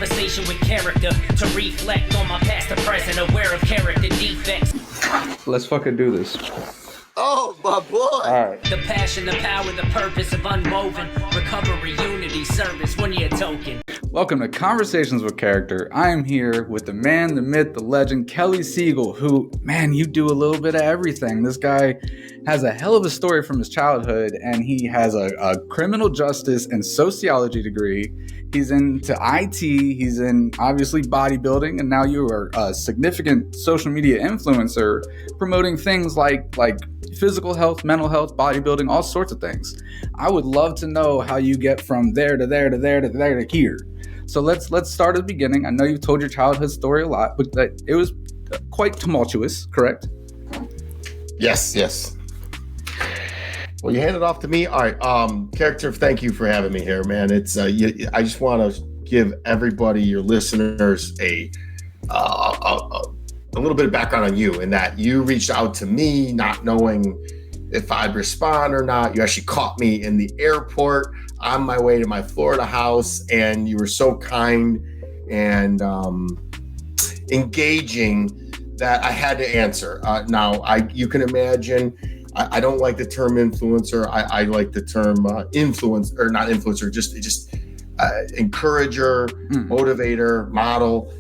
conversation with character to reflect on my past to present, aware of character defects. Let's fucking do this. Oh, my boy. All right. The passion, the power, the purpose of unwoven recovery, unity, service, 1 year token. Welcome to Conversations with Character. I am here with the man, the myth, the legend, Kelly Siegel, who, man, you do a little bit of everything. This guy has a hell of a story from his childhood, and he has a criminal justice and sociology degree. He's into IT, he's in, obviously, bodybuilding, and now you are a significant social media influencer promoting things like physical health, mental health, bodybuilding, all sorts of things. I would love to know how you get from there to there to there to there to here. So let's start at the beginning. I know you've told your childhood story a lot, but it was quite tumultuous, correct? Yes. Well, you hand it off to me. All right, Character, thank you for having me here, man. It's I just want to give everybody, your listeners, a little bit of background on you, in that you reached out to me not knowing if I'd respond or not. You actually caught me in the airport on my way to my Florida house, and you were so kind and engaging that I had to answer. Now, you can imagine, I don't like the term influencer. I like the term influence, or not influencer, just encourager, motivator, model.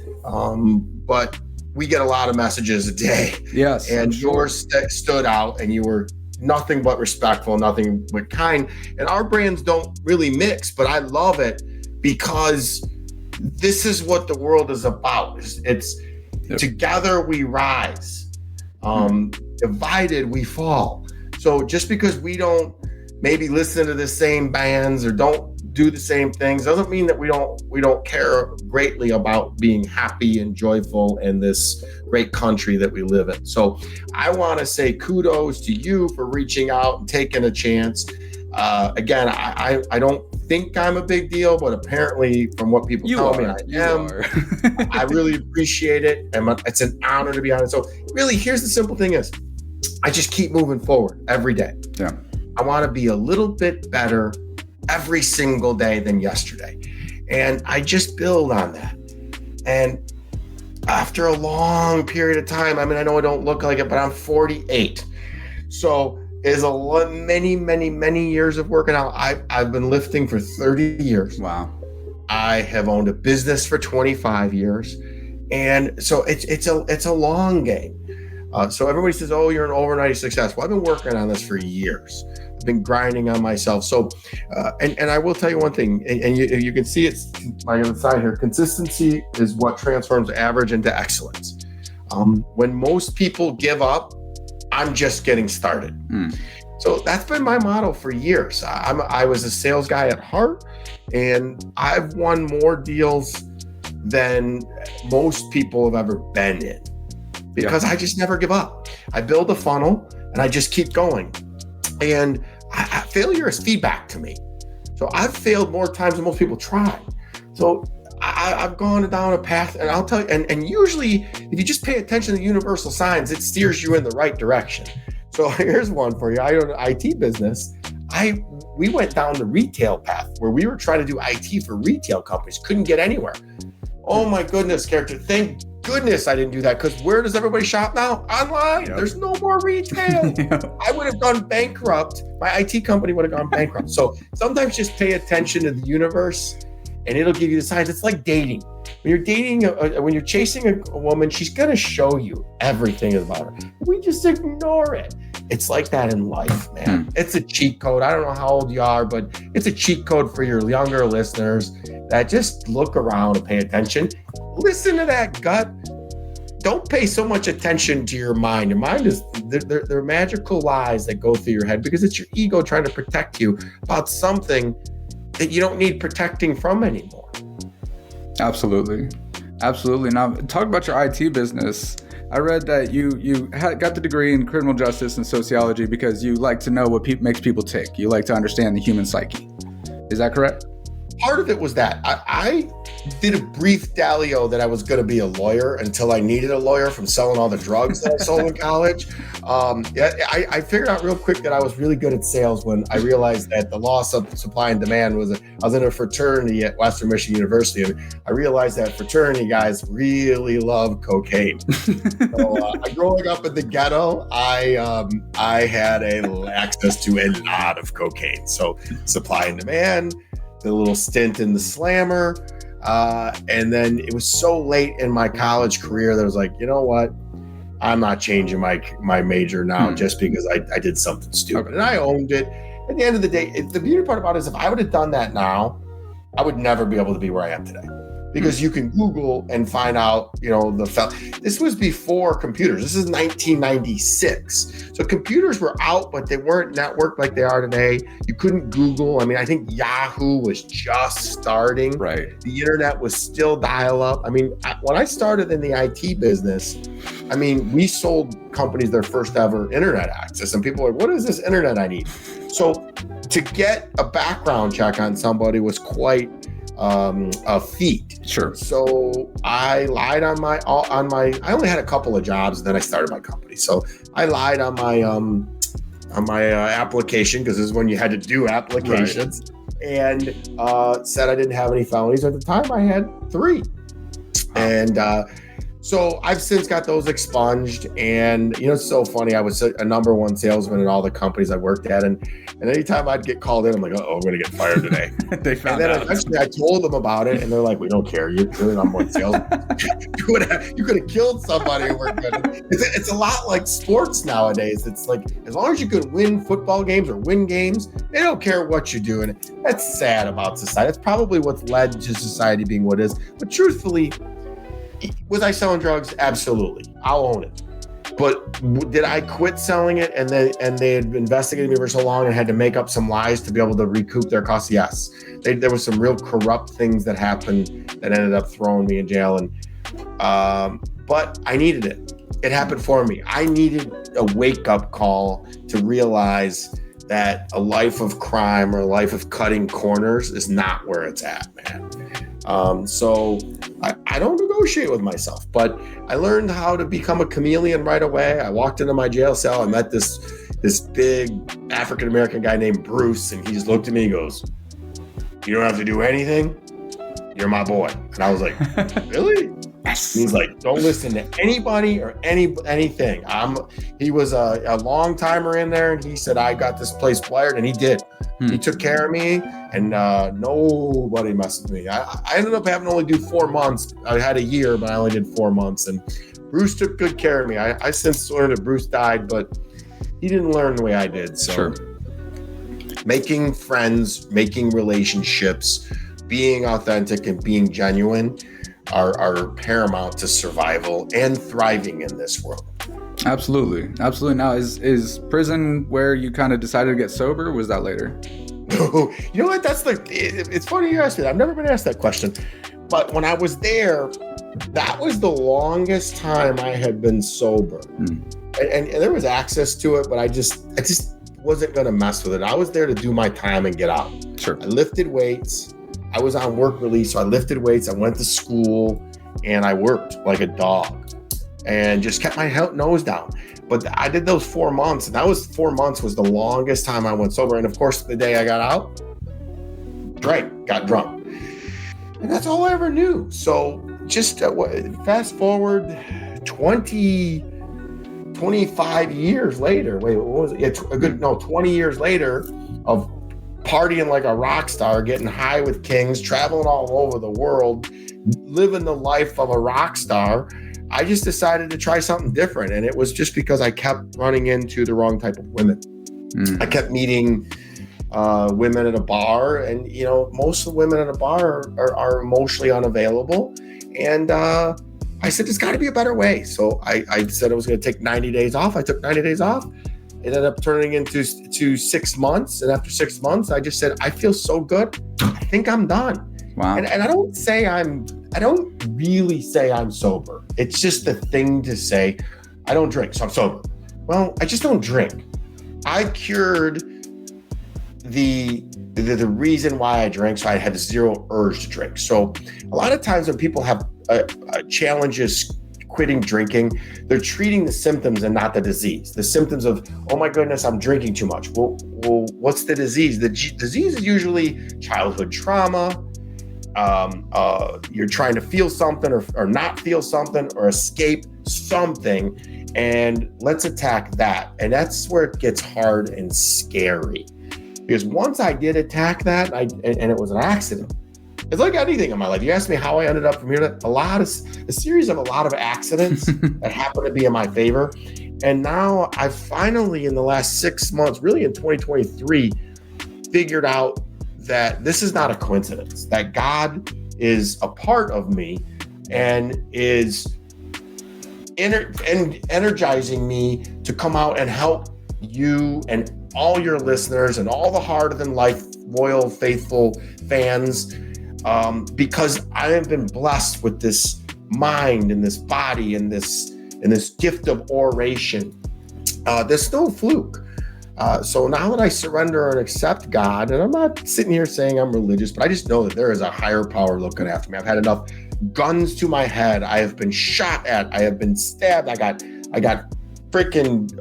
But we get a lot of messages a day. Yes. And yours stood out, and you were nothing but respectful, nothing but kind. And our brands don't really mix, but I love it because this is what the world is about. It's yep. Together we rise. Divided we fall. So just because we don't maybe listen to the same bands or don't do the same things doesn't mean that we don't care greatly about being happy and joyful in this great country that we live in. So I want to say kudos to you for reaching out and taking a chance. Again, I don't think I'm a big deal, but apparently from what people tell me, I am. I really appreciate it, and it's an honor to be on it. So really, here's the simple thing is, I just keep moving forward every day. Yeah. I want to be a little bit better every single day than yesterday. And I just build on that. And after a long period of time, I mean, I know I don't look like it, but I'm 48. So is many years of working out. I've been lifting for 30 years. Wow. I have owned a business for 25 years. And so it's a long game. So everybody says, oh, you're an overnight success. Well, I've been working on this for years. I've been grinding on myself. So, and I will tell you one thing, and you can see it's my other side here. Consistency is what transforms average into excellence. When most people give up, I'm just getting started. So that's been my motto for years. I was a sales guy at heart, and I've won more deals than most people have ever been in. Because I just never give up. I build a funnel and I just keep going. And failure is feedback to me. So I've failed more times than most people try. So I've gone down a path, and I'll tell you, and usually if you just pay attention to universal signs, it steers you in the right direction. So here's one for you. I own an IT business. We went down the retail path where we were trying to do IT for retail companies, couldn't get anywhere. Oh my goodness, Character, thank goodness I didn't do that, because where does everybody shop now? Online. Yep. There's no more retail. I would have gone bankrupt. My IT company would have gone bankrupt. So sometimes just pay attention to the universe, and it'll give you the signs. It's like dating. When you're dating, when you're chasing a woman, she's going to show you everything about her. We just ignore it. It's like that in life, man. It's a cheat code. I don't know how old you are, but it's a cheat code for your younger listeners that just look around and pay attention. Listen to that gut. Don't pay so much attention to your mind. Your mind is, they're magical lies that go through your head because it's your ego trying to protect you about something that you don't need protecting from anymore. Absolutely. Now, talk about your IT business. I read that you got the degree in criminal justice and sociology because you like to know what makes people tick. You like to understand the human psyche. Is that correct? Part of it was that did a brief dalio that I was going to be a lawyer until I needed a lawyer from selling all the drugs that I sold in college. I figured out real quick that I was really good at sales when I realized that the law of supply and demand I was in a fraternity at Western Michigan University, and I realized that fraternity guys really love cocaine. So growing up in the ghetto, I had access to a lot of cocaine. So supply and demand, the little stint in the slammer. And then it was so late in my college career that I was like, you know what? I'm not changing my major now just because I did something stupid. And I owned it. At the end of the day, the beauty part about it is if I would have done that now, I would never be able to be where I am today. Because you can Google and find out, this was before computers. This is 1996. So computers were out, but they weren't networked like they are today. You couldn't Google. I mean, I think Yahoo was just starting. Right. The internet was still dial up. I mean, when I started in the IT business, I mean, we sold companies their first ever internet access, and people were like, what is this internet I need? So to get a background check on somebody was quite a feat. Sure. So I lied on my I only had a couple of jobs and then I started my company. So I lied on my application, because this is when you had to do applications, and said I didn't have any felonies. At the time I had 3. And so I've since got those expunged, and it's so funny. I was a number 1 salesman in all the companies I worked at, and anytime I'd get called in, I'm like, oh, I'm going to get fired today. They found and then out. eventually I told them about it, and they're like, we don't care. You're the number 1 salesman. You could have killed somebody and we're good. It's a lot like sports nowadays. It's like, as long as you could win football games or win games, they don't care what you do. And that's sad about society. That's probably what's led to society being what it is. But truthfully, was I selling drugs? Absolutely. I'll own it. But did I quit selling it and they had investigated me for so long and had to make up some lies to be able to recoup their costs? Yes. There was some real corrupt things that happened that ended up throwing me in jail. And but I needed it. It happened for me. I needed a wake-up call to realize that a life of crime or a life of cutting corners is not where it's at, man. So I don't negotiate with myself, but I learned how to become a chameleon right away. I walked into my jail cell. I met this big African-American guy named Bruce, and he just looked at me and goes, you don't have to do anything. You're my boy. And I was like, really? Yes. He's like, don't listen to anybody or anything. He was a long timer in there, and he said, I got this place wired, and he did. He took care of me, and nobody messed with me. I ended up having to only do 4 months. I had a year, but I only did 4 months, and Bruce took good care of me. I since learned that Bruce died, but he didn't learn the way I did. So sure. Making friends, making relationships, being authentic and being genuine are paramount to survival and thriving in this world. Absolutely. Now, is prison where you kind of decided to get sober? Or was that later? You know what? It's funny you asked me that. I've never been asked that question. But when I was there, that was the longest time I had been sober. And there was access to it, but I just wasn't going to mess with it. I was there to do my time and get out. Sure. I lifted weights. I was on work release, so I lifted weights. I went to school, and I worked like a dog and just kept my nose down. But I did those 4 months, and 4 months was the longest time I went sober. And of course, the day I got out, got drunk. And that's all I ever knew. So just fast forward 25 years later. Wait, what was it? Yeah, 20 years later of partying like a rock star, getting high with kings, traveling all over the world, living the life of a rock star. I just decided to try something different. And it was just because I kept running into the wrong type of women. I kept meeting women at a bar, and most of the women at a bar are emotionally unavailable. And I said, there's got to be a better way. So I said I was going to take 90 days off. I took 90 days off. It ended up turning into 6 months. And after 6 months, I just said, I feel so good. I think I'm done. Wow. And I don't really say I'm sober. It's just the thing to say, I don't drink, so I'm sober. Well, I just don't drink. I cured the the reason why I drank, so I had zero urge to drink. So a lot of times when people have challenges quitting drinking, they're treating the symptoms and not the disease. The symptoms of, oh my goodness, I'm drinking too much. Well, what's the disease? The disease is usually childhood trauma. You're trying to feel something or not feel something or escape something, and let's attack that. And that's where it gets hard and scary, because once I did attack that, and it was an accident. It's like anything in my life. You asked me how I ended up from here to a series of a lot of accidents that happen to be in my favor. And now I've finally, in the last 6 months, really in 2023, figured out that this is not a coincidence, that God is a part of me and is energizing me to come out and help you and all your listeners and all the Harder Than Life loyal, faithful fans, because I have been blessed with this mind and this body and this gift of oration. There's no fluke. So now that I surrender and accept God, and I'm not sitting here saying I'm religious, but I just know that there is a higher power looking after me. I've had enough guns to my head. I have been shot at. I have been stabbed. I got freaking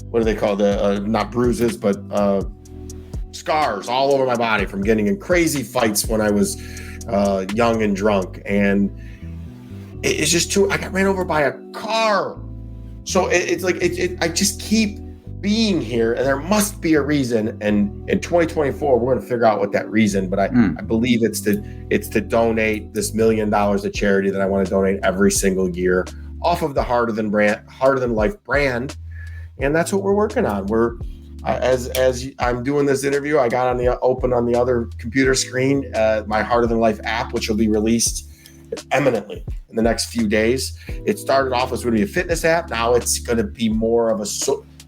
what do they call not bruises, but scars all over my body from getting in crazy fights when I was young and drunk. And it's just I got ran over by a car. So it's like I just keep being here, and there must be a reason. And in 2024, we're going to figure out what that reason. But I believe it's to donate this $1 million to charity that I want to donate every single year off of the Harder Than Life brand, and that's what we're working on. We're as I'm doing this interview, I got open on the other computer screen my Harder Than Life app, which will be released imminently in the next few days. It started off as going to be a fitness app. Now it's going to be more of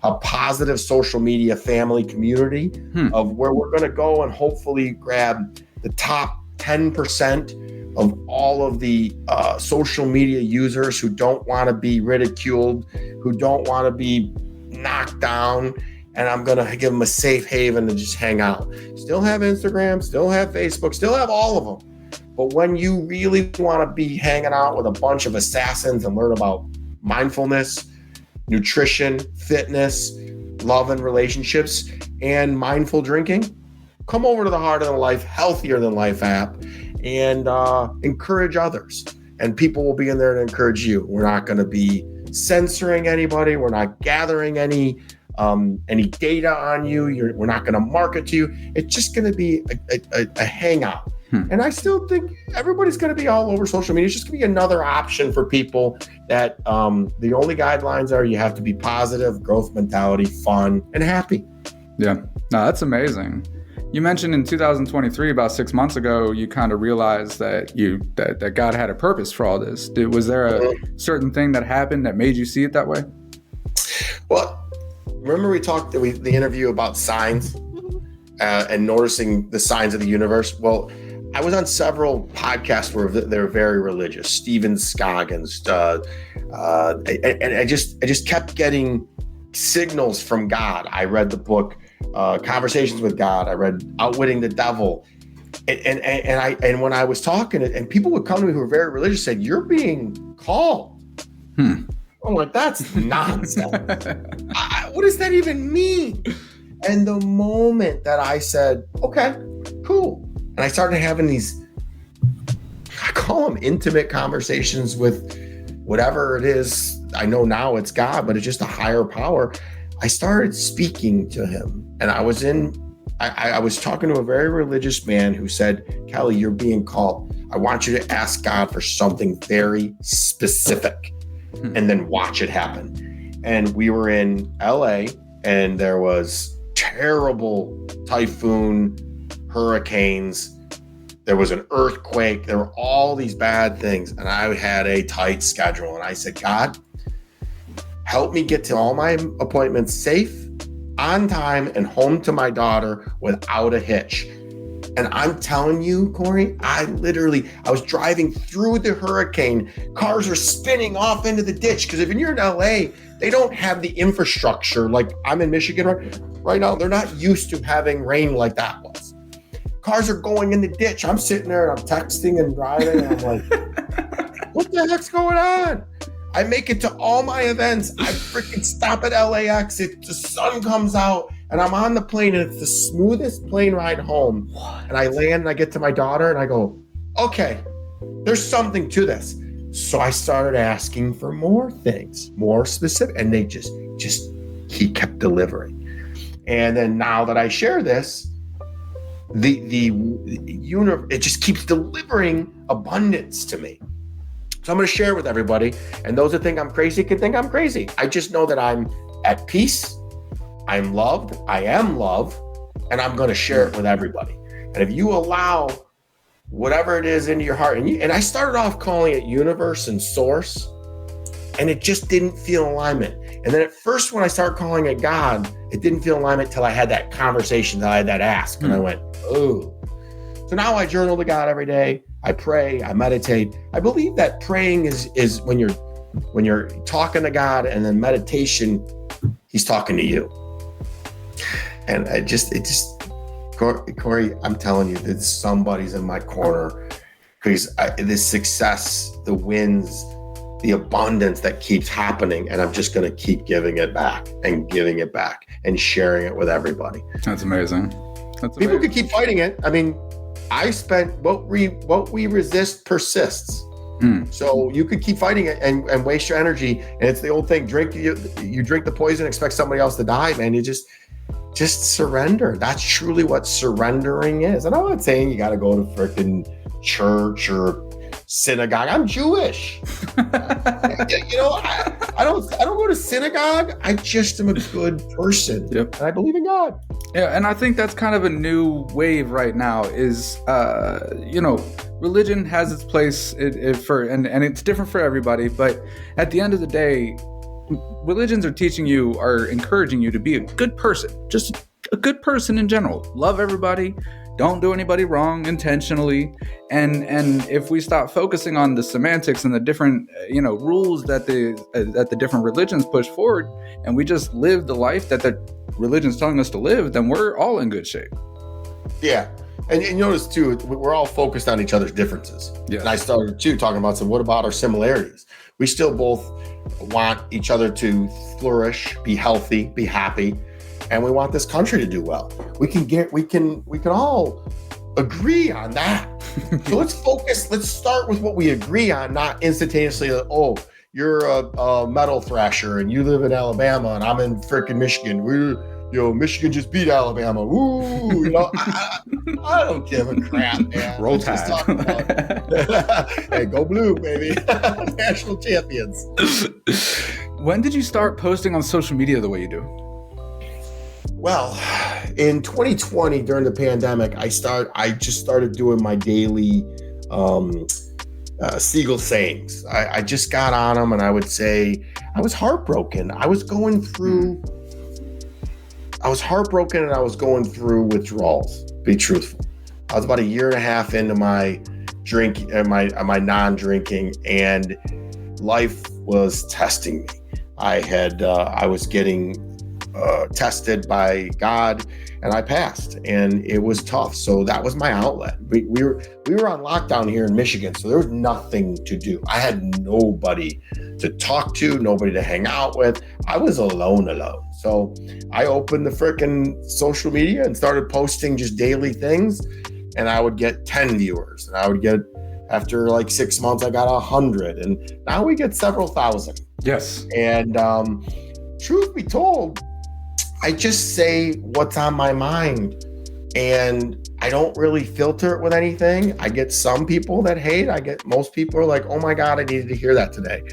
a positive social media family community of where we're going to go and hopefully grab the top 10% of all of the social media users who don't want to be ridiculed, who don't want to be knocked down. And I'm going to give them a safe haven to just hang out. Still have Instagram, still have Facebook, still have all of them. But when you really want to be hanging out with a bunch of assassins and learn about mindfulness, nutrition, fitness, love and relationships, and mindful drinking, come over to the Harder Than Life, Healthier Than Life app and encourage others. And people will be in there to encourage you. We're not going to be censoring anybody. We're not gathering any data on you. We're not going to market to you. It's just going to be a hangout. And I still think everybody's going to be all over social media. It's just going to be another option for people that the only guidelines are you have to be positive, growth mentality, fun, and happy. Yeah, no, that's amazing. You mentioned in 2023, about 6 months ago, you kind of realized that that God had a purpose for all this. Was there a certain thing that happened that made you see it that way? Well, remember we talked the interview about signs and noticing the signs of the universe? Well, I was on several podcasts where they're very religious. Stephen Scoggins, and I just kept getting signals from God. I read the book Conversations with God. I read Outwitting the Devil, and when I was talking, and people would come to me who were very religious, said, "You're being called." I'm like, that's nonsense. What does that even mean? And the moment that I said, "Okay, cool," and I started having these, I call them intimate conversations with whatever it is. I know now it's God, but it's just a higher power. I started speaking to him, and I was talking to a very religious man who said, "Kelly, you're being called. I want you to ask God for something very specific and then watch it happen." And we were in LA, and there was terrible typhoon, hurricanes. There was an earthquake. There were all these bad things. And I had a tight schedule. And I said, "God, help me get to all my appointments safe, on time, and home to my daughter without a hitch." And I'm telling you, Corey, I was driving through the hurricane. Cars are spinning off into the ditch. Because if you're in LA, they don't have the infrastructure. Like I'm in Michigan right now. They're not used to having rain like that was. Cars are going in the ditch. I'm sitting there and I'm texting and driving. And I'm like, what the heck's going on? I make it to all my events. I freaking stop at LAX. The sun comes out and I'm on the plane and it's the smoothest plane ride home. What? And I land and I get to my daughter and I go, okay, there's something to this. So I started asking for more things, more specific, and they he kept delivering. And then now that I share this, the universe, it just keeps delivering abundance to me. So I'm going to share it with everybody. And those that think I'm crazy can think I'm crazy. I just know that I'm at peace. I'm loved. I am love. And I'm going to share it with everybody. And if you allow whatever it is into your heart, and I started off calling it universe and source, and it just didn't feel alignment. And then at first, when I started calling it God, it didn't feel alignment till I had that conversation, till I had that ask. And I went, oh. So now I journal to God every day. I pray, I meditate. I believe that praying is when you're talking to God, and then meditation, he's talking to you. And Corey, I'm telling you, that somebody's in my corner, because the success, the wins, the abundance that keeps happening, and I'm just going to keep giving it back and giving it back and sharing it with everybody. That's amazing. People could keep fighting it. I mean, I spent what we resist persists. So you could keep fighting it and waste your energy. And it's the old thing: you drink the poison, expect somebody else to die, man. You just surrender. That's truly what surrendering is. And I'm not saying you got to go to frickin' church or synagogue. I'm Jewish. I don't go to synagogue. I just am a good person. Yep. And I believe in God. Yeah, and I think that's kind of a new wave right now is, religion has its place and it's different for everybody. But at the end of the day, religions are encouraging you to be a good person, just a good person in general. Love everybody. Don't do anybody wrong intentionally. And if we stop focusing on the semantics and the different, rules that the different religions push forward, and we just live the life that the religion's telling us to live, then we're all in good shape. Yeah. And you notice too, we're all focused on each other's differences. Yes. And I started too talking about what about our similarities? We still both want each other to flourish, be healthy, be happy. And we want this country to do well. We can all agree on that. So let's focus. Let's start with what we agree on, not instantaneously. Oh, you're a metal thrasher and you live in Alabama and I'm in frickin' Michigan. Michigan just beat Alabama. Ooh, I don't give a crap, man. Roll Tide. Hey, go blue, baby. National champions. When did you start posting on social media the way you do? Well, in 2020, during the pandemic, I just started doing my daily Siegel sayings. I just got on them, and I would say I was heartbroken. I was heartbroken, and I was going through withdrawals. Be truthful. I was about a year and a half into my my non-drinking, and life was testing me. I was getting tested by God, and I passed, and it was tough. So that was my outlet. We were on lockdown here in Michigan, so there was nothing to do. I had nobody to talk to, nobody to hang out with. I was alone. So I opened the frickin' social media and started posting just daily things, and I would get 10 viewers, and I would get, after like 6 months, I got 100, and now we get several thousand. Yes. And truth be told, I just say what's on my mind, and I don't really filter it with anything. I get some people that hate. Most people are like, oh my God, I needed to hear that today.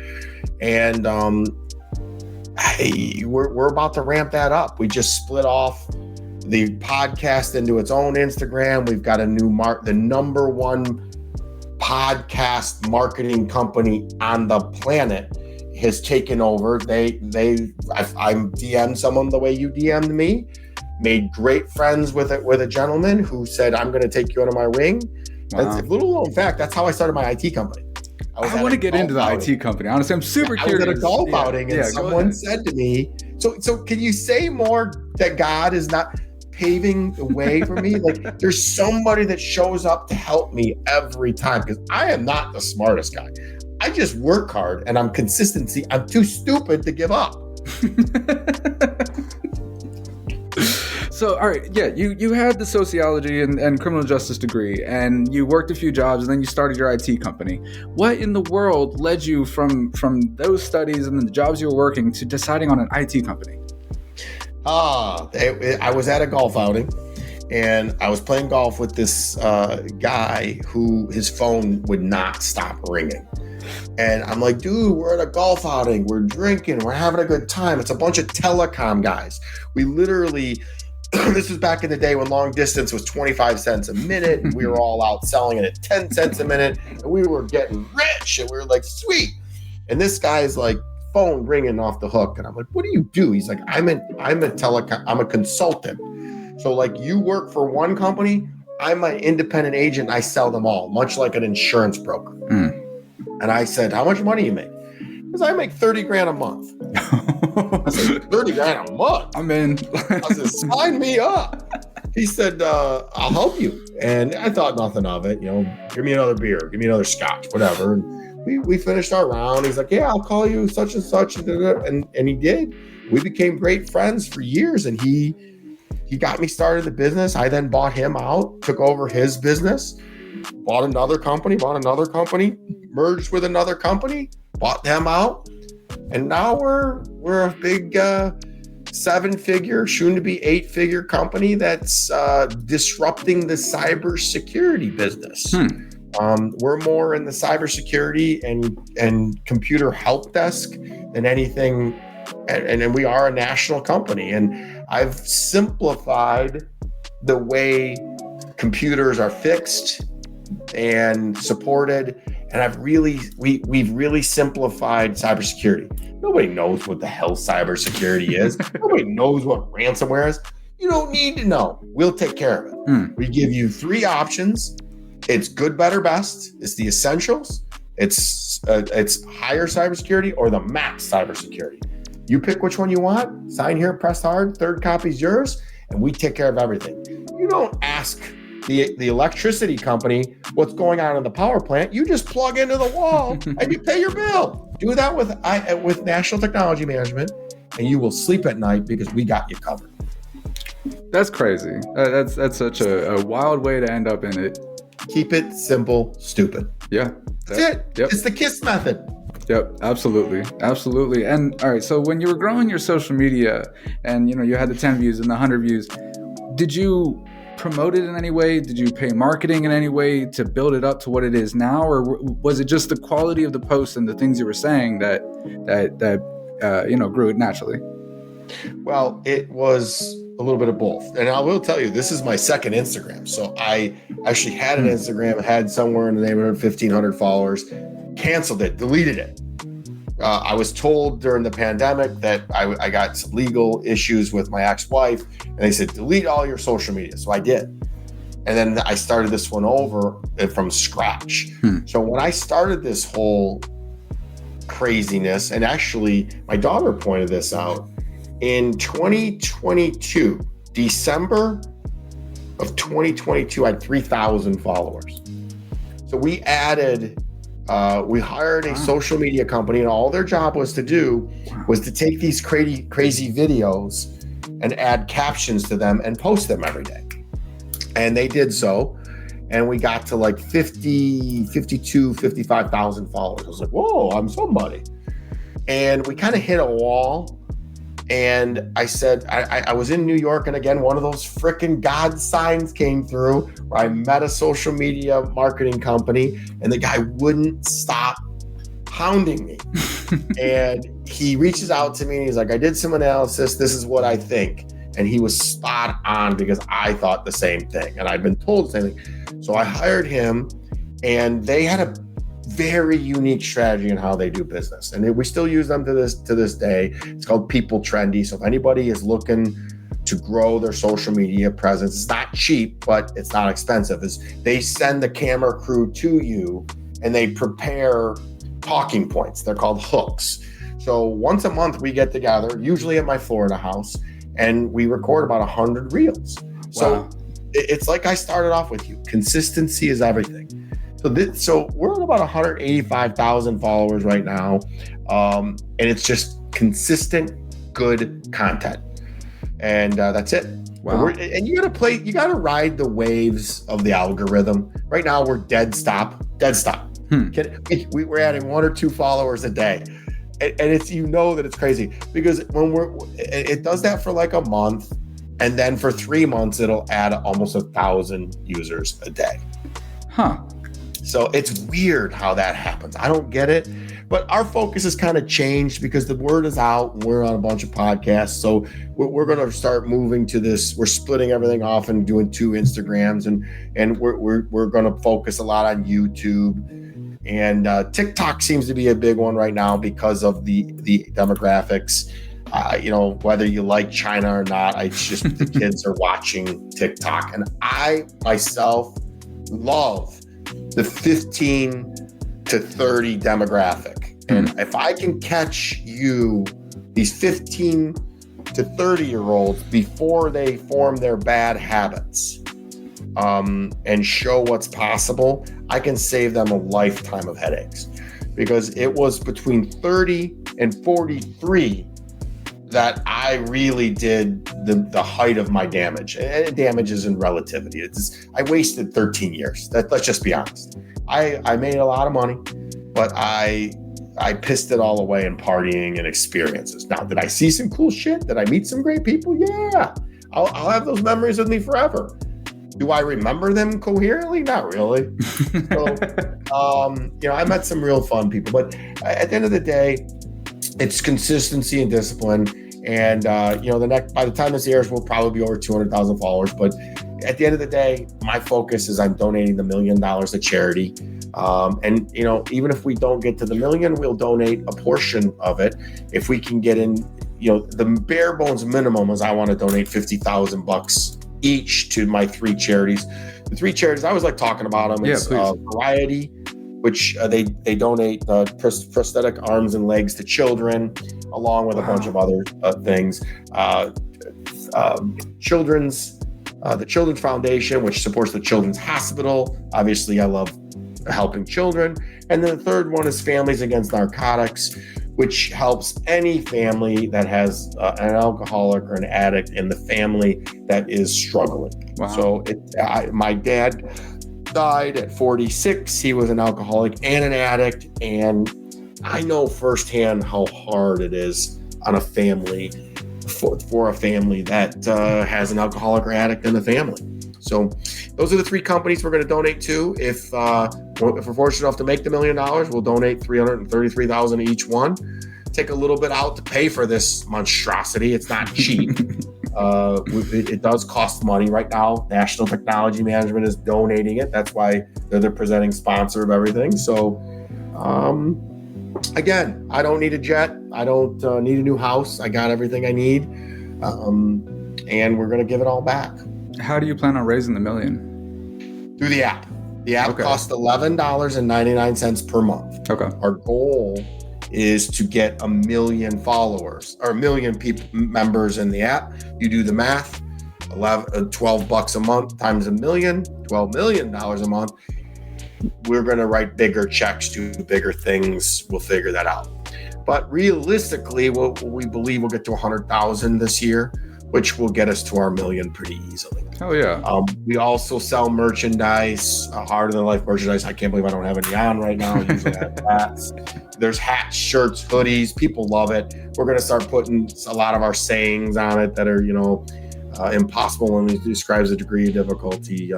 And we're about to ramp that up. We just split off the podcast into its own Instagram. We've got a new the number one podcast marketing company on the planet has taken over. I DM'd someone the way you DM'd me, made great friends with a gentleman who said, I'm going to take you under my wing. Wow. That's a little known fact. That's how I started my IT company. I want to get into the IT company. Honestly, I'm super curious. I was at a golf outing and someone said to me, so can you say more that God is not paving the way for me? Like, there's somebody that shows up to help me every time, because I am not the smartest guy. I just work hard and I'm consistency. I'm too stupid to give up. So, all right, yeah, you had the sociology and criminal justice degree, and you worked a few jobs, and then you started your IT company. What in the world led you from those studies and the jobs you were working to deciding on an IT company? I was at a golf outing, and I was playing golf with this guy who his phone would not stop ringing. And I'm like, dude, we're at a golf outing. We're drinking. We're having a good time. It's a bunch of telecom guys. We literally, this was back in the day when long distance was 25 cents a minute. And we were all out selling it at 10 cents a minute. And we were getting rich. And we were like, sweet. And this guy's like, phone ringing off the hook. And I'm like, what do you do? He's like, I'm a consultant. So like, you work for one company. I'm an independent agent. I sell them all, much like an insurance broker. And I said, how much money you make? Because I make 30 grand a month. I said, 30 grand a month? I'm in. I said, sign me up. He said, I'll help you. And I thought nothing of it. Give me another beer, give me another scotch, whatever. And we finished our round. He's like, yeah, I'll call you such and such. And he did. We became great friends for years. And he got me started the business. I then bought him out, took over his business, bought another company, merged with another company, bought them out, and now we're a big 7-figure, soon to be 8-figure company that's disrupting the cybersecurity business. We're more in the cybersecurity and computer help desk than anything, and we are a national company. And I've simplified the way computers are fixed and supported. And we've really simplified cybersecurity. Nobody knows what the hell cybersecurity is. Nobody knows what ransomware is. You don't need to know. We'll take care of it. We give you 3 options. It's good, better, best. It's the essentials. It's higher cybersecurity or the max cybersecurity. You pick which one you want. Sign here, press hard. 3rd copy's yours, and we take care of everything. You don't ask the electricity company what's going on in the power plant. You just plug into the wall and you pay your bill. Do that with National Technology Management, and you will sleep at night because we got you covered. That's crazy. That's such a wild way to end up in it. Keep it simple, stupid. Yeah. That's it. Yep. It's the KISS method. Yep, absolutely. And all right, so when you were growing your social media and you had the 10 views and the 100 views, did you promote it in any way? Did you pay marketing in any way to build it up to what it is now, or was it just the quality of the posts and the things you were saying that grew it naturally? Well, it was a little bit of both, and I will tell you, this is my second Instagram. So I actually had an Instagram, had somewhere in the neighborhood of 1,500 followers, canceled it, deleted it. I was told during the pandemic that I got some legal issues with my ex-wife, and they said, delete all your social media. So I did. And then I started this one over from scratch. So when I started this whole craziness, and actually my daughter pointed this out, in 2022, December of 2022, I had 3,000 followers. So we hired a social media company, and all their job was to do was to take these crazy videos and add captions to them and post them every day. And they did so. And we got to like 55,000 followers. I was like, whoa, I'm somebody. And we kind of hit a wall. And I said, I was in New York, and again, one of those freaking God signs came through where I met a social media marketing company, and the guy wouldn't stop hounding me. And he reaches out to me and he's like, I did some analysis. This is what I think. And he was spot on because I thought the same thing. And I'd been told the same thing. So I hired him, and they had a very unique strategy in how they do business, and we still use them to this day. It's called People Trendy. So if anybody is looking to grow their social media presence. It's not cheap, but it's not expensive. Is they send the camera crew to you and they prepare talking points. They're called hooks. So once a month we get together, usually at my Florida house, and we record about 100 reels. So it's like I started off with you. Consistency is everything. So we're at about 185,000 followers right now. And it's just consistent, good content. And that's it. Wow. And you gotta ride the waves of the algorithm. Right now we're dead stop. We're adding 1 or 2 followers a day. And it's, that it's crazy because it does that for like a month. And then for 3 months, it'll add almost 1,000 users a day. Huh. So it's weird how that happens. I don't get it. But our focus has kind of changed because the word is out and we're on a bunch of podcasts. So we're going to start moving to this. We're splitting everything off and doing 2 Instagrams, and we're going to focus a lot on YouTube. And TikTok seems to be a big one right now because of the demographics. Whether you like China or not, it's just the kids are watching TikTok. And I myself love the 15 to 30 demographic. And if I can catch these 15 to 30-year-olds before they form their bad habits, and show what's possible, I can save them a lifetime of headaches. Because it was between 30 and 43 that I really did the height of my damage. And damage is in relativity. I wasted 13 years. Let's just be honest. I made a lot of money, but I pissed it all away in partying and experiences. Now, did I see some cool shit? Did I meet some great people? Yeah. I'll have those memories with me forever. Do I remember them coherently? Not really. So, I met some real fun people, but at the end of the day, it's consistency and discipline. And, by the time this airs, we'll probably be over 200,000 followers. But at the end of the day, my focus is I'm donating the $1 million to charity. Even if we don't get to the million, we'll donate a portion of it. If we can get in, the bare bones minimum is I want to donate $50,000 each to my 3 charities. The 3 charities, I always like talking about them. It's Variety, which they donate prosthetic arms and legs to children, along with a bunch of other things. The Children's Foundation, which supports the Children's Hospital. Obviously, I love helping children. And then the third one is Families Against Narcotics, which helps any family that has an alcoholic or an addict in the family that is struggling. Wow. So my dad died at 46. He was an alcoholic and an addict. And I know firsthand how hard it is on a family, for a family that has an alcoholic or addict in the family. So those are the 3 companies we're going to donate to. If we're fortunate enough to make the $1 million, we'll donate $333,000 each one. Take a little bit out to pay for this monstrosity. It's not cheap. It does cost money right now. National Technology Management is donating it. That's why they're the presenting sponsor of everything. So, again, I don't need a jet. I don't need a new house. I got everything I need. And we're going to give it all back. How do you plan on raising the $1 million? Through the app. The app costs $11.99 per month. Okay. Our goal is to get 1 million followers or 1 million members in the app. You do the math, $12 a month times 1 million, $12 million a month. We're going to write bigger checks, do bigger things. We'll figure that out. But realistically, we believe we'll get to 100,000 this year, which will get us to our $1 million pretty easily. Oh, yeah. We also sell merchandise, Harder Than Life merchandise. I can't believe I don't have any on right now. Usually I have hats. There's hats, shirts, hoodies. People love it. We're going to start putting a lot of our sayings on it that are, impossible when it describes a degree of difficulty.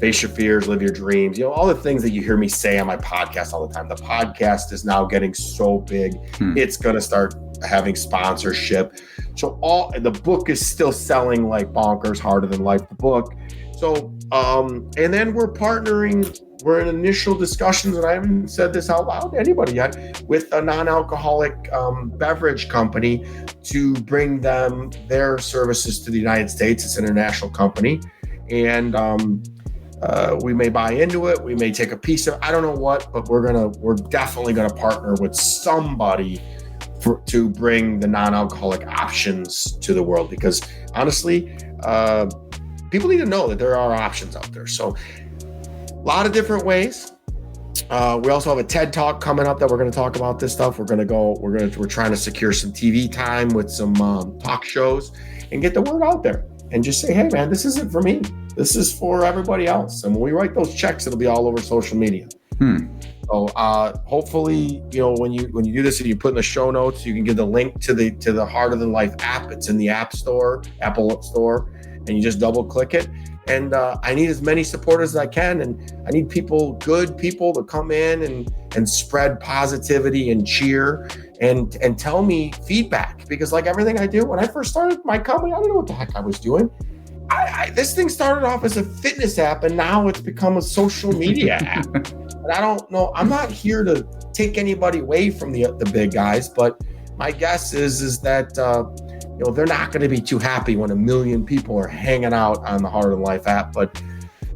Face your fears, live your dreams. All the things that you hear me say on my podcast all the time. The podcast is now getting so big. It's going to start having sponsorship. So the book is still selling like bonkers, Harder Than Life, the book. So, and then we're partnering we're in initial discussions, and I haven't said this out loud to anybody yet, with a non-alcoholic beverage company to bring them their services to the United States. It's an international company, and we may buy into it. We may take a piece of, I don't know what, but we're definitely gonna partner with somebody to bring the non-alcoholic options to the world, because honestly, people need to know that there are options out there. So a lot of different ways. We also have a TED Talk coming up that we're going to talk about this stuff. We're trying to secure some TV time with some talk shows and get the word out there and just say, hey man, this isn't for me. This is for everybody else. And when we write those checks, it'll be all over social media. So hopefully, when you do this and you put in the show notes, you can get the link to the Harder Than Life app. It's in the Apple Store, and you just double click it. And I need as many supporters as I can, and I need good people to come in and spread positivity and cheer and tell me feedback, because like everything I do, when I first started my company, I didn't know what the heck I was doing. This thing started off as a fitness app, and now it's become a social media app. And I don't know, I'm not here to take anybody away from the big guys, but my guess is that they're not going to be too happy when 1 million people are hanging out on the Harder Than Life app. But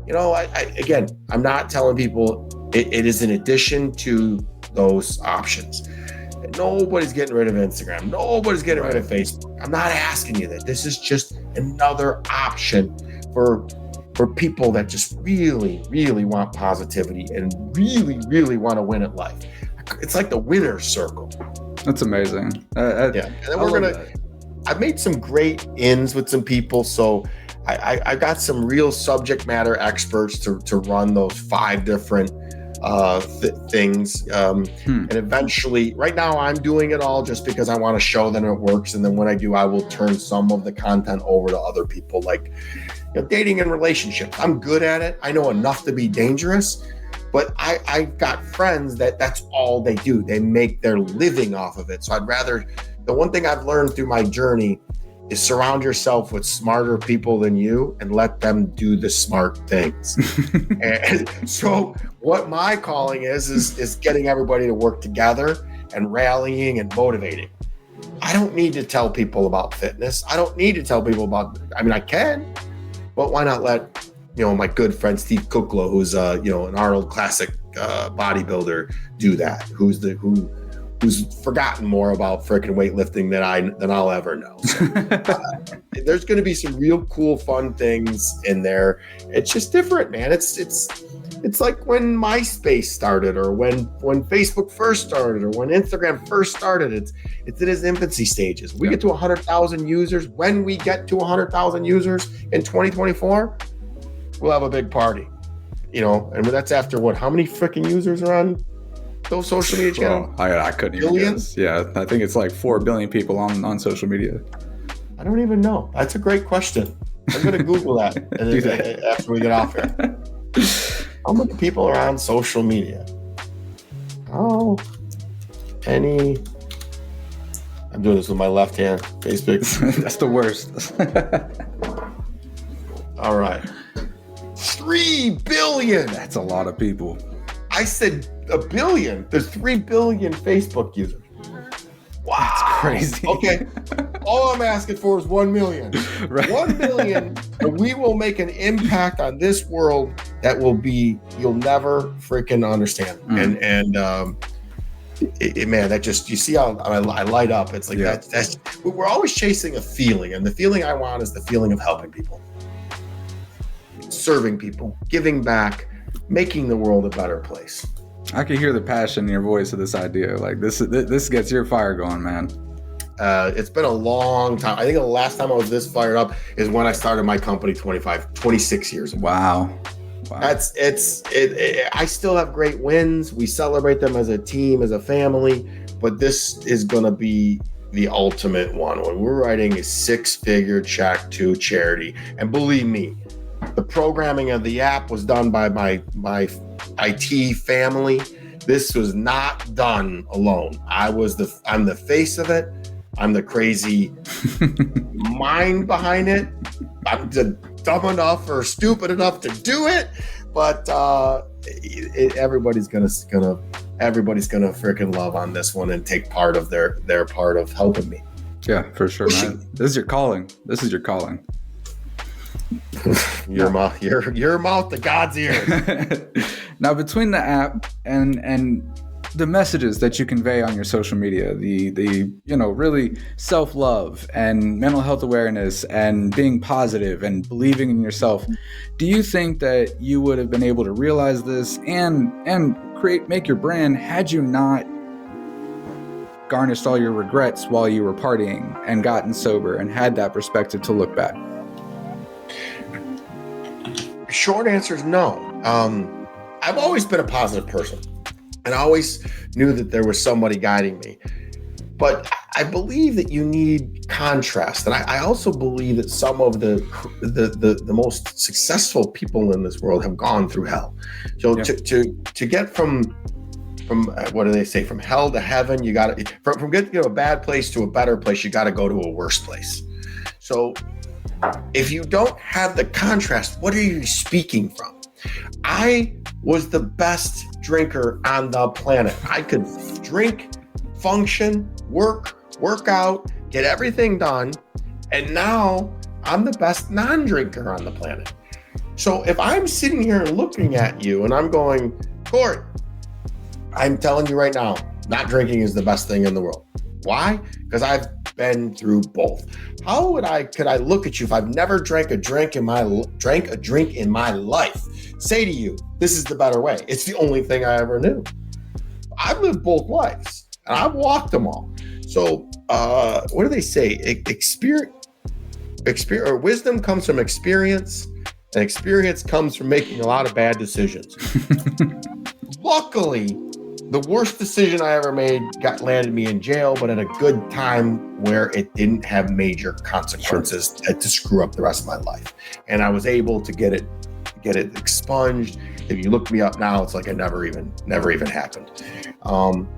again, I'm not telling people it is in addition to those options. Nobody's getting rid of Instagram. Nobody's getting rid of Facebook. I'm not asking you that. This is just another option for people that just really, really want positivity and really, really want to win at life. It's like the winner's circle. That's amazing. Yeah. And then I've made some great ins with some people. So I got some real subject matter experts to run those 5 different things. And eventually, right now I'm doing it all just because I want to show them it works. And then when I do, I will turn some of the content over to other people, like dating and relationships. I'm good at it. I know enough to be dangerous, but I've got friends that's all they do. They make their living off of it. So the one thing I've learned through my journey is surround yourself with smarter people than you and let them do the smart things. And so what my calling is getting everybody to work together and rallying and motivating. I don't need to tell people about fitness. I don't need to tell people I can, but why not let, my good friend Steve Kukla, who's an Arnold Classic bodybuilder, do that, who's forgotten more about freaking weightlifting than I'll ever know. So, there's going to be some real cool, fun things in there. It's just different, man. It's like when MySpace started, or when Facebook first started, or when Instagram first started. It's in its infancy stages. We get to 100,000 users. When we get to 100,000 users in 2024, we'll have a big party. And that's after what? How many freaking users are on those social media channels? I couldn't even guess. Yeah, I think it's like 4 billion people on social media. I don't even know. That's a great question. I'm going to Google that after we get off here. How many people are on social media? I'm doing this with my left hand. Facebook. That's the worst. All right. 3 billion. That's a lot of people. I said 1 billion. There's 3 billion Facebook users. Wow. That's crazy. Okay. All I'm asking for is 1 million. Right. 1 million, and we will make an impact on this world that you'll never freaking understand. Man, that just, you see how I light up. It's like that's we're always chasing a feeling, and the feeling I want is the feeling of helping people, serving people, giving back, making the world a better place. I can hear the passion in your voice of this idea. Like this gets your fire going, man. It's been a long time. I think the last time I was this fired up is when I started my company 26 years ago. Wow. I still have great wins. We celebrate them as a team, as a family, but this is going to be the ultimate one when we're writing a 6-figure check to charity. And believe me, the programming of the app was done by my IT family. This was not done alone. I'm the face of it. I'm the crazy mind behind it. I'm dumb enough or stupid enough to do it, but everybody's gonna freaking love on this one and take part of their part of helping me. Yeah, for sure, man. This is your calling. Your mouth to God's ear. Now, between the app and the messages that you convey on your social media, the really self-love and mental health awareness and being positive and believing in yourself, do you think that you would have been able to realize this and make your brand had you not garnished all your regrets while you were partying and gotten sober and had that perspective to look back? Short answer is no. I've always been a positive person, and I always knew that there was somebody guiding me. But I believe that you need contrast, and I also believe that some of the most successful people in this world have gone through hell. So to get from what do they say, from hell to heaven, you got to from getting to a bad place to a better place, you got to go to a worse place. So if you don't have the contrast, what are you speaking from? I was the best drinker on the planet. I could drink, function, work out, get everything done. And now I'm the best non-drinker on the planet. So if I'm sitting here looking at you and I'm going, Court, I'm telling you right now, not drinking is the best thing in the world. Why? Because I've been through both. How could I look at you if I've never drank a drink in my life, say to you, this is the better way? It's the only thing I ever knew. I've lived both lives and I've walked them all. So what do they say? Wisdom comes from experience, and experience comes from making a lot of bad decisions. Luckily, the worst decision I ever made landed me in jail, but at a good time where it didn't have major consequences to screw up the rest of my life. And I was able to get it expunged. If you look me up now, it's like it never even happened.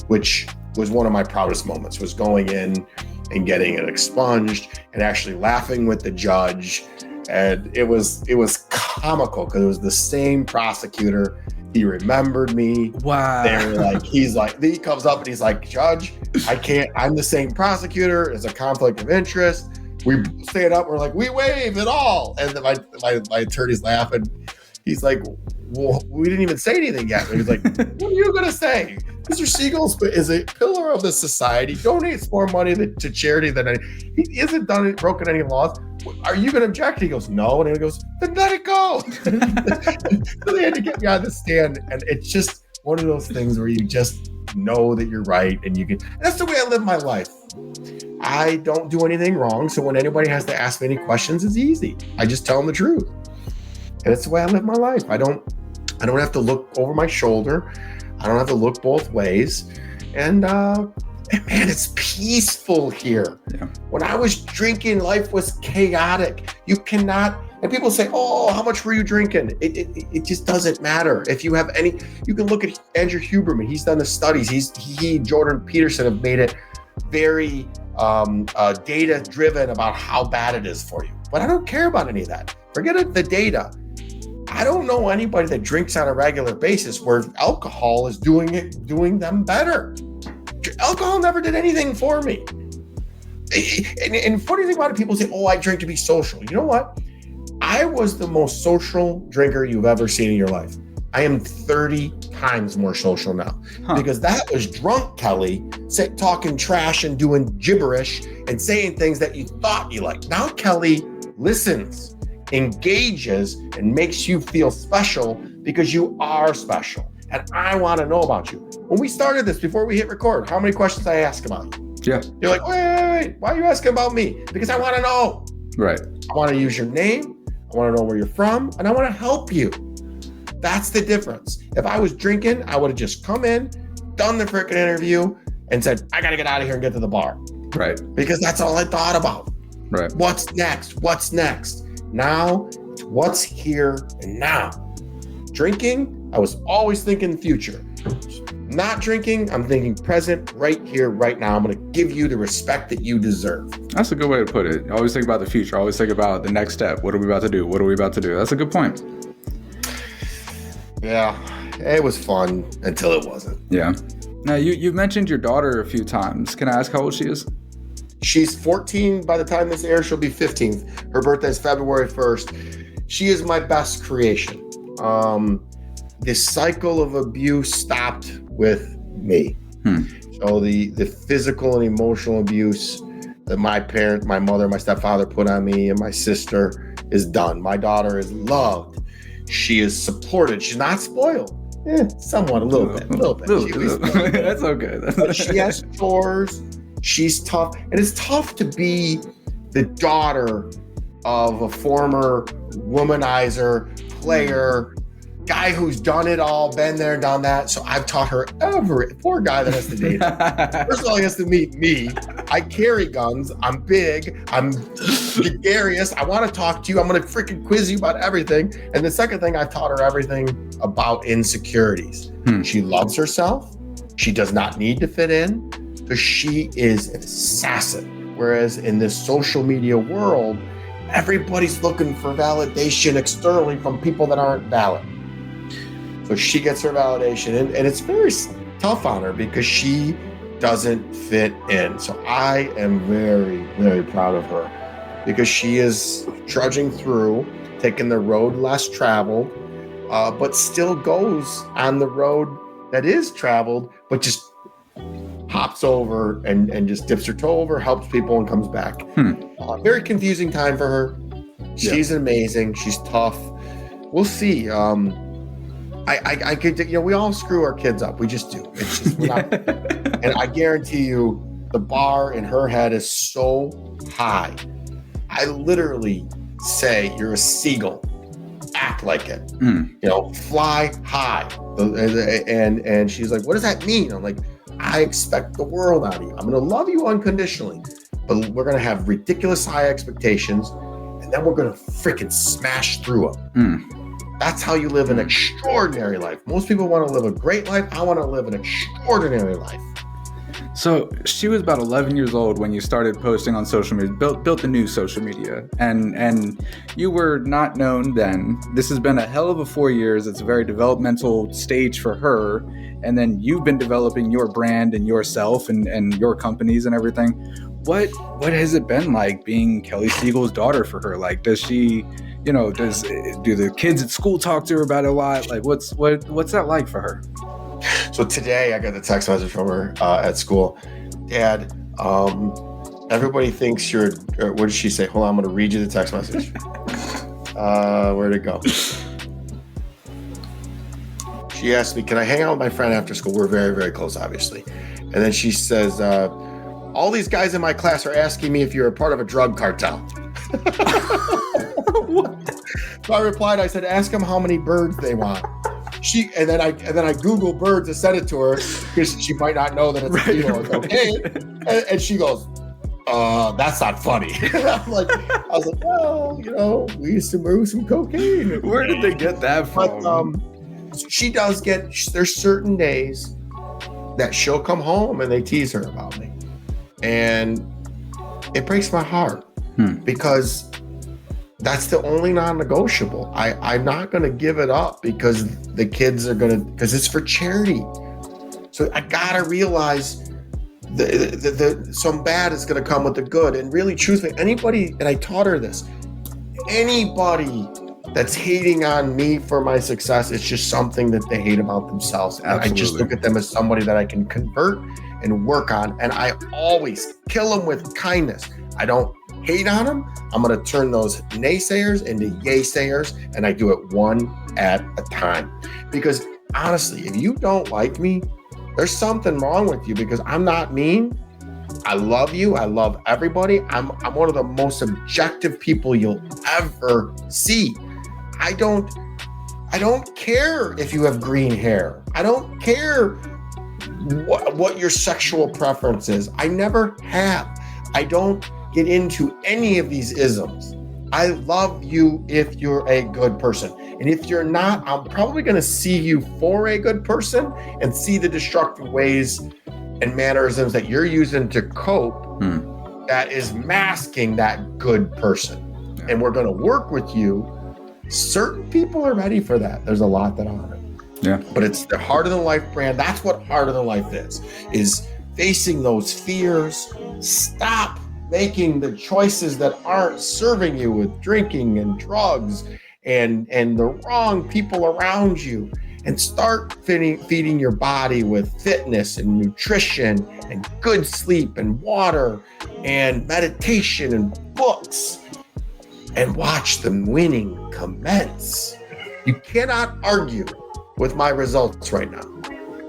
Which was one of my proudest moments, was going in and getting it expunged and actually laughing with the judge. And it was comical because it was the same prosecutor. He remembered me. Wow. He comes up and he's like, Judge, I'm the same prosecutor. It's a conflict of interest. We stand up. We're like, we waive it all. And then my attorney's laughing. He's like, well, we didn't even say anything yet. And he's like, what are you going to say? Mr. Siegel is a pillar of the society, donates more money to charity than he hasn't broken any laws. Are you going to object? He goes, no. And he goes, then let it go. So they had to get me on the stand. And it's just one of those things where you just know that you're right. And that's the way I live my life. I don't do anything wrong. So when anybody has to ask me any questions, it's easy. I just tell them the truth. And it's the way I live my life. I don't have to look over my shoulder. I don't have to look both ways. And man, it's peaceful here. Yeah. When I was drinking, life was chaotic. You cannot, and people say, oh, how much were you drinking? It just doesn't matter. If you have you can look at Andrew Huberman. He's done the studies. He and Jordan Peterson have made it very data driven about how bad it is for you. But I don't care about any of that. Forget the data. I don't know anybody that drinks on a regular basis where alcohol is doing them better. Alcohol never did anything for me. And funny thing about it, people say, oh, I drink to be social. You know what? I was the most social drinker you've ever seen in your life. I am 30 times more social now because that was drunk Kelly talking trash and doing gibberish and saying things that you thought you liked. Now Kelly listens, engages, and makes you feel special because you are special. And I want to know about you. When we started this, before we hit record, how many questions I ask about you? Yeah. You're like, wait, why are you asking about me? Because I want to know. Right. I want to use your name. I want to know where you're from. And I want to help you. That's the difference. If I was drinking, I would have just come in, done the freaking interview, and said, I got to get out of here and get to the bar. Right. Because that's all I thought about. Right. What's next? Now, it's what's here and now. Drinking, I was always thinking future. Not drinking, I'm thinking present, right here, right now. I'm going to give you the respect that you deserve. That's a good way to put it. I always think about the future. I always think about the next step. What are we about to do? That's a good point. Yeah, it was fun until it wasn't. Yeah. Now, you've mentioned your daughter a few times. Can I ask how old she is? She's 14. By the time this airs, she'll be 15. Her birthday is February 1st. She is my best creation. This cycle of abuse stopped with me. So the physical and emotional abuse that my parents, my mother, my stepfather put on me and my sister is done. My daughter is loved. She is supported. She's not spoiled. Somewhat, a little bit. That's okay. She has chores. She's tough. And it's tough to be the daughter of a former womanizer, player, guy who's done it all, been there, done that. So I've taught her poor guy that has to date her. First of all, he has to meet me. I carry guns. I'm big. I'm gregarious. I want to talk to you. I'm going to freaking quiz you about everything. And the second thing, I've taught her everything about insecurities. She loves herself. She does not need to fit in because she is an assassin. Whereas in this social media world, everybody's looking for validation externally from people that aren't valid. So she gets her validation, and it's very tough on her because she doesn't fit in. So I am very, very proud of her because she is trudging through, taking the road less traveled, but still goes on the road that is traveled, but just hops over and just dips her toe over, helps people, and comes back. Very confusing time for her. She's amazing. She's tough. We'll see. I could, we all screw our kids up. We just do. It's just, we're not, and I guarantee you the bar in her head is so high. I literally say, you're a Siegel, act like it, fly high. And she's like, what does that mean? I'm like, I expect the world out of you. I'm going to love you unconditionally, but we're going to have ridiculous high expectations. And then we're going to freaking smash through them. That's how you live an extraordinary life. Most people want to live a great life. I want to live an extraordinary life. So she was about 11 years old when you started posting on social media, built the new social media, and you were not known then. This has been a hell of a 4 years. It's a very developmental stage for her. And then you've been developing your brand and yourself and your companies and everything. What has it been like being Kelly Siegel's daughter for her? Like, does she, do the kids at school talk to her about it a lot? Like, what's that like for her? So today I got the text message from her at school. Dad, everybody thinks you're, what did she say? Hold on, I'm going to read you the text message. Where'd it go? She asked me, can I hang out with my friend after school? We're very, very close, obviously. And then she says, all these guys in my class are asking me if you're a part of a drug cartel. So I replied, I said, ask them how many birds they want. And then I Googled birds and sent it to her because she might not know that it's okay. And she goes, that's not funny. I was like, well, we used to move some cocaine. Where did they get that from? But she does there's certain days that she'll come home and they tease her about me. And it breaks my heart because that's the only non-negotiable. I'm not going to give it up because the kids are because it's for charity. So I got to realize some bad is going to come with the good. And really, truthfully, anybody, and I taught her this, anybody that's hating on me for my success, it's just something that they hate about themselves. And I just look at them as somebody that I can convert and work on. And I always kill them with kindness. I don't hate on them. I'm going to turn those naysayers into yay-sayers, and I do it one at a time. Because honestly, if you don't like me, there's something wrong with you because I'm not mean. I love you. I love everybody. I'm one of the most objective people you'll ever see. I don't care if you have green hair. I don't care what your sexual preference is. I never have. I don't get into any of these isms. I love you if you're a good person. And if you're not, I'm probably going to see you for a good person and see the destructive ways and mannerisms that you're using to cope that is masking that good person. And we're going to work with you. Certain people are ready for that. There's a lot that aren't. Yeah. But it's the Harder Than Life brand. That's what Harder Than Life is facing those fears. Stop making the choices that aren't serving you with drinking and drugs and the wrong people around you, and start feeding your body with fitness and nutrition and good sleep and water and meditation and books, and watch the winning commence. You cannot argue with my results right now.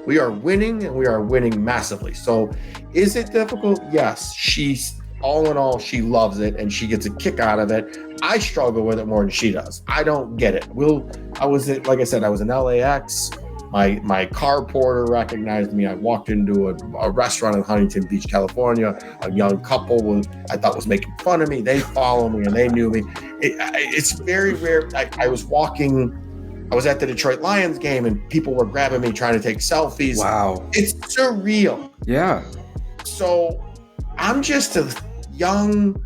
We are winning, and we are winning massively. So is it difficult? Yes. She's, all in all, she loves it and she gets a kick out of it. I struggle with it more than she does. I don't get it. Like I said, I was in LAX. My car porter recognized me. I walked into a restaurant in Huntington Beach, California. A young couple I thought was making fun of me. They follow me and they knew me. It's very rare. I was at the Detroit Lions game and people were grabbing me trying to take selfies. Wow. It's surreal. Yeah. So I'm just a young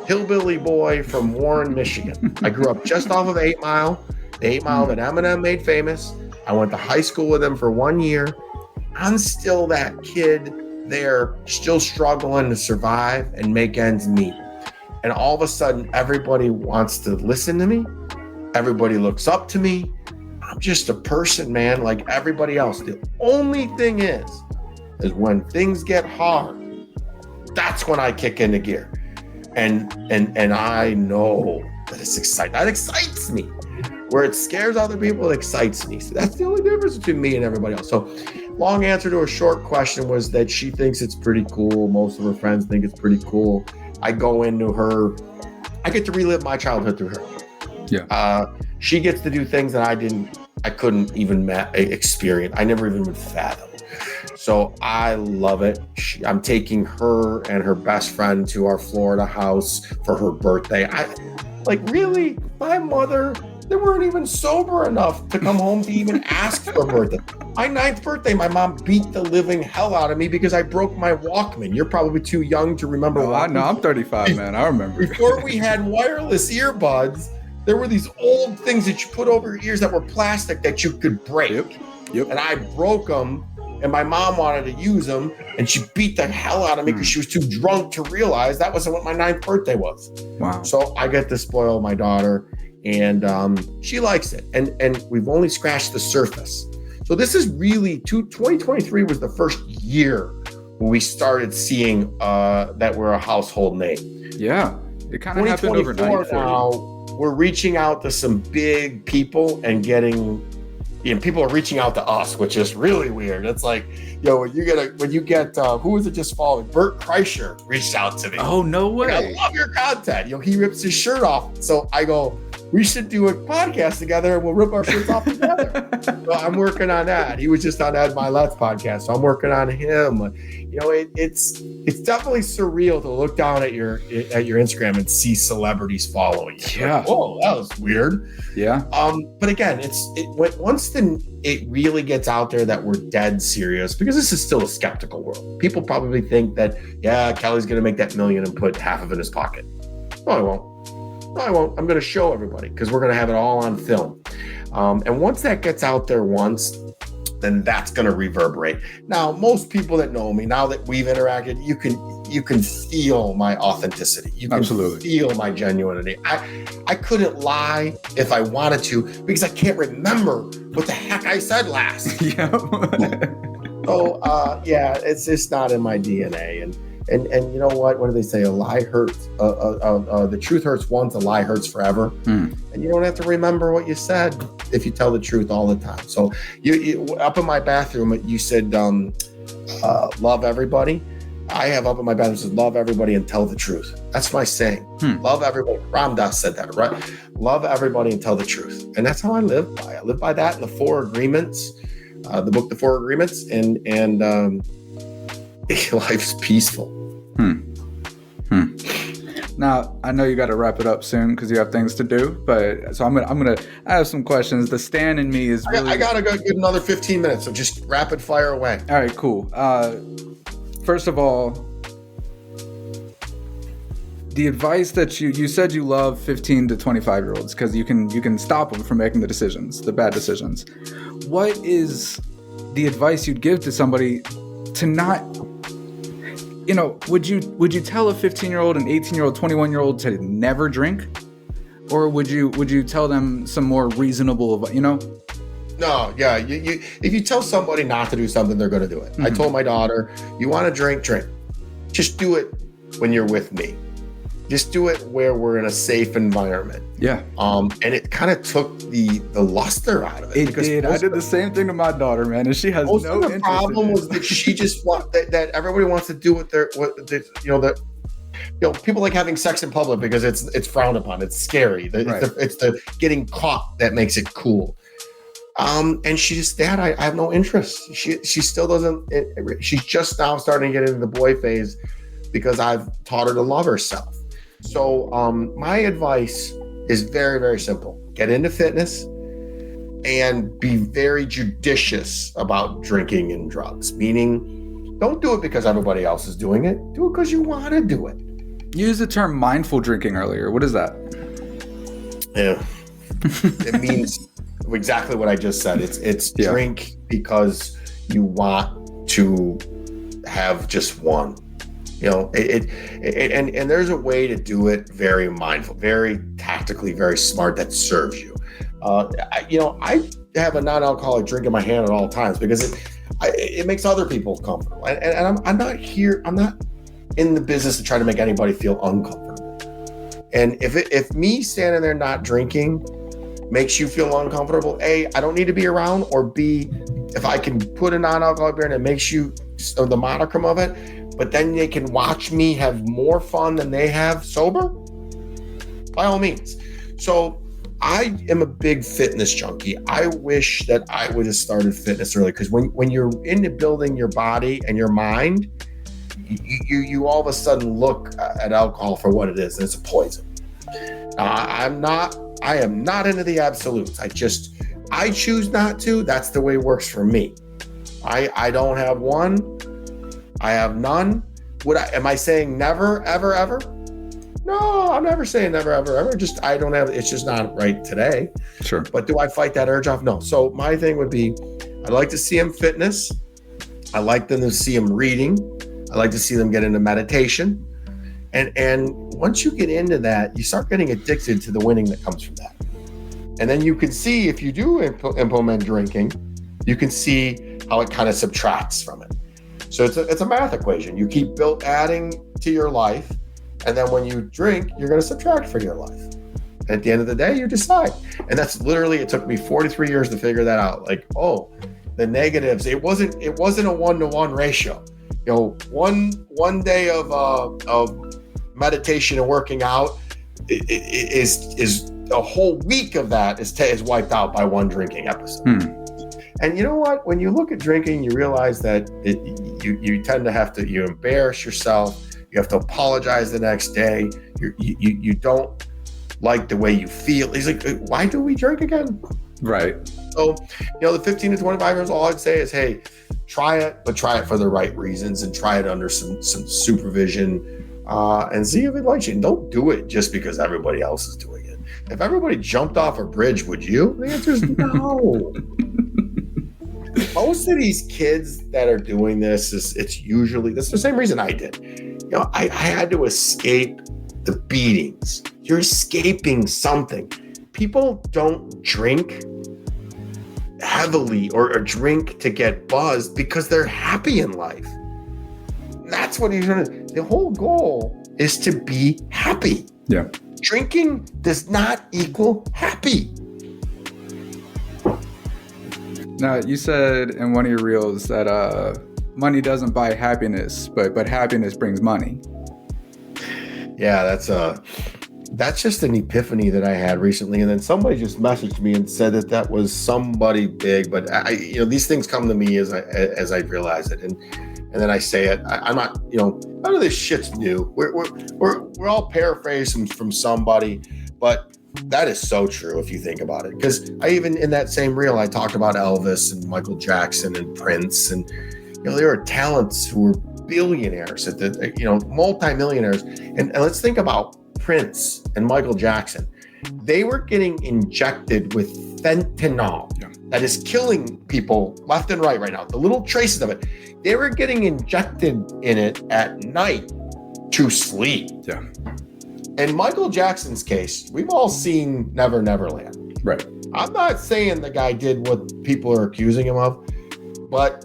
hillbilly boy from Warren, Michigan. I grew up just off of 8 Mile, the 8 Mile that Eminem made famous. I went to high school with him for 1 year. I'm still that kid there, still struggling to survive and make ends meet. And all of a sudden, everybody wants to listen to me. Everybody looks up to me. I'm just a person, man, like everybody else. The only thing is when things get hard, that's when I kick into gear. And I know that it's exciting. That excites me. Where it scares other people, it excites me. So that's the only difference between me and everybody else. So long answer to a short question was that she thinks it's pretty cool. Most of her friends think it's pretty cool. I go into her, I get to relive my childhood through her. Yeah. She gets to do things that I couldn't even experience. I never even would fathom. So I love it. I'm taking her and her best friend to our Florida house for her birthday. Really, my mother, they weren't even sober enough to come home to even ask for a birthday. My 9th birthday, my mom beat the living hell out of me because I broke my Walkman. You're probably too young to remember. Oh, I know. I'm 35, man. I remember. Before we had wireless earbuds, there were these old things that you put over your ears that were plastic that you could break. Yep. And I broke them, and my mom wanted to use them, and she beat the hell out of me because she was too drunk to realize that wasn't what my 9th birthday was. Wow. So I get to spoil my daughter, and she likes it. And we've only scratched the surface. So this is really 2023 was the first year when we started seeing that we're a household name. Yeah. It kind of happened overnight. Now, we're reaching out to some big people and people are reaching out to us, which is really weird. It's like, when you get who was it just following? Bert Kreischer reached out to me. Oh, no way. I love your content. He rips his shirt off. So I go, we should do a podcast together and we'll rip our shirts off together. So I'm working on that. He was just on Ed Milet's podcast. So I'm working on him. It's definitely surreal to look down at your Instagram and see celebrities following you. Yeah. Like, whoa, that was weird. Yeah. But again, once it really gets out there that we're dead serious, because this is still a skeptical world. People probably think that, Kelly's going to make that $1 million and put half of it in his pocket. No, I won't. I'm going to show everybody because we're going to have it all on film. And once that gets out there then that's going to reverberate. Now, most people that know me, now that we've interacted, you can feel my authenticity. You can feel my genuinity. I couldn't lie if I wanted to because I can't remember what the heck I said last. Yeah. So, it's just not in my DNA. And you know what? What do they say? A lie hurts. The truth hurts once. A lie hurts forever. And you don't have to remember what you said if you tell the truth all the time. So you up in my bathroom, you said, love everybody. I have up in my bathroom says, love everybody and tell the truth. That's my saying. Love everybody. Ram Dass said that, right? Love everybody and tell the truth. And that's how I live by. I live by that in the 4 Agreements, the book, The 4 Agreements. And life's peaceful. Now I know you got to wrap it up soon because you have things to do. But so I have some questions. The Stan in me is really. I gotta go get another 15 minutes. So just rapid fire away. All right, cool. First of all, the advice that you said you love 15 to 25-year-olds because you can stop them from making the bad decisions. What is the advice you'd give to somebody to not, would you tell a 15-year-old, an 18-year-old, 21-year-old to never drink? Or would you tell them some more reasonable, No, yeah. You if you tell somebody not to do something, they're going to do it. I told my daughter, you want to drink. Just do it when you're with me. Just do it where we're in a safe environment. Yeah. And it kind of took the luster out of it. It did. I did the same thing to my daughter, man, and she has no interest. The problem was that she just that everybody wants to do people like having sex in public because it's frowned upon. It's scary. It's the getting caught that makes it cool. And she just, Dad, I have no interest. She still doesn't. She's just now starting to get into the boy phase because I've taught her to love herself. So my advice is very, very simple. Get into fitness and be very judicious about drinking and drugs. Meaning, don't do it because everybody else is doing it. Do it because you want to do it. You used the term mindful drinking earlier. What is that? Yeah. It means exactly what I just said. It's drink because you want to have just one. And there's a way to do it very mindful, very tactically, very smart that serves you. I have a non-alcoholic drink in my hand at all times because it makes other people comfortable. And I'm not in the business to try to make anybody feel uncomfortable. And if me standing there not drinking makes you feel uncomfortable, A, I don't need to be around, or B, if I can put a non-alcoholic beer and it makes you the monochrome of it, but then they can watch me have more fun than they have sober, by all means. So I am a big fitness junkie. I wish that I would have started fitness early, because when you're into building your body and your mind, you all of a sudden look at alcohol for what it is, and it's a poison. I am not into the absolutes. I choose not to. That's the way it works for me. I don't have one. I have none. Am I saying never, ever, ever? No, I'm never saying never, ever, ever. I don't have, it's just not right today. Sure. But do I fight that urge off? No. So my thing would be, I'd like to see them fitness. I like them to see them reading. I like to see them get into meditation. And once you get into that, you start getting addicted to the winning that comes from that. And then you can see, if you do implement drinking, you can see how it kind of subtracts from it. So it's a math equation. You keep adding to your life, and then when you drink, you're going to subtract from your life. And at the end of the day, you decide. And that's literally, it took me 43 years to figure that out. Like, the negatives. It wasn't a 1-to-1 ratio. One day of meditation and working out is a whole week of that is wiped out by one drinking episode. And you know what? When you look at drinking, you realize that you tend to have to, you embarrass yourself. You have to apologize the next day. You don't like the way you feel. He's like, why do we drink again? Right. So, the 15 to 25 years, all I'd say is, hey, try it, but try it for the right reasons, and try it under some supervision, and see if it likes you. And don't do it just because everybody else is doing it. If everybody jumped off a bridge, would you? The answer is no. Most of these kids that are doing this, that's the same reason I did. I had to escape the beatings. You're escaping something. People don't drink heavily or drink to get buzzed because they're happy in life. That's what you're doing. The whole goal is to be happy. Yeah. Drinking does not equal happy. Now, you said in one of your reels that money doesn't buy happiness, but happiness brings money. Yeah, that's just an epiphany that I had recently. And then somebody just messaged me and said that was somebody big. But these things come to me as I realize it, and then I say it. I'm not, none of this shit's new. We're all paraphrasing from somebody, but that is so true if you think about it. Because even in that same reel, I talked about Elvis and Michael Jackson and Prince, and there are talents who were billionaires, multimillionaires. And let's think about Prince and Michael Jackson. They were getting injected with fentanyl that is killing people left and right now. The little traces of it. They were getting injected in it at night to sleep. Yeah. In Michael Jackson's case, we've all seen Never Never Land. Right. I'm not saying the guy did what people are accusing him of, but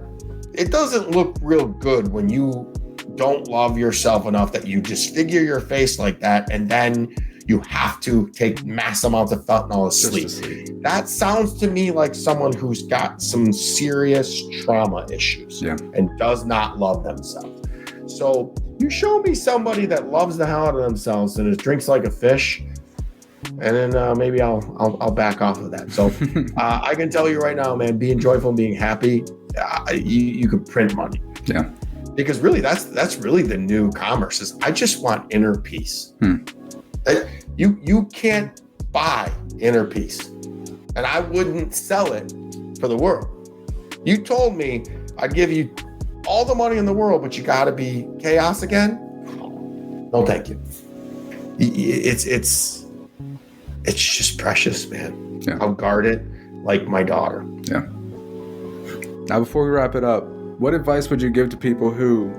it doesn't look real good when you don't love yourself enough that you disfigure your face like that, and then you have to take mass amounts of fentanyl to sleep. That sounds to me like someone who's got some serious trauma issues and does not love themselves. So you show me somebody that loves the hell out of themselves and drinks like a fish, and then maybe I'll back off of that. So I can tell you right now, man, being joyful and being happy, you can print money. Yeah. Because really, that's really the new commerce. Is I just want inner peace. You can't buy inner peace, and I wouldn't sell it for the world. You told me I'd give you all the money in the world, but you got to be chaos again. No, thank you. It's just precious, man. Yeah. I'll guard it like my daughter. Yeah. Now, before we wrap it up, what advice would you give to people who,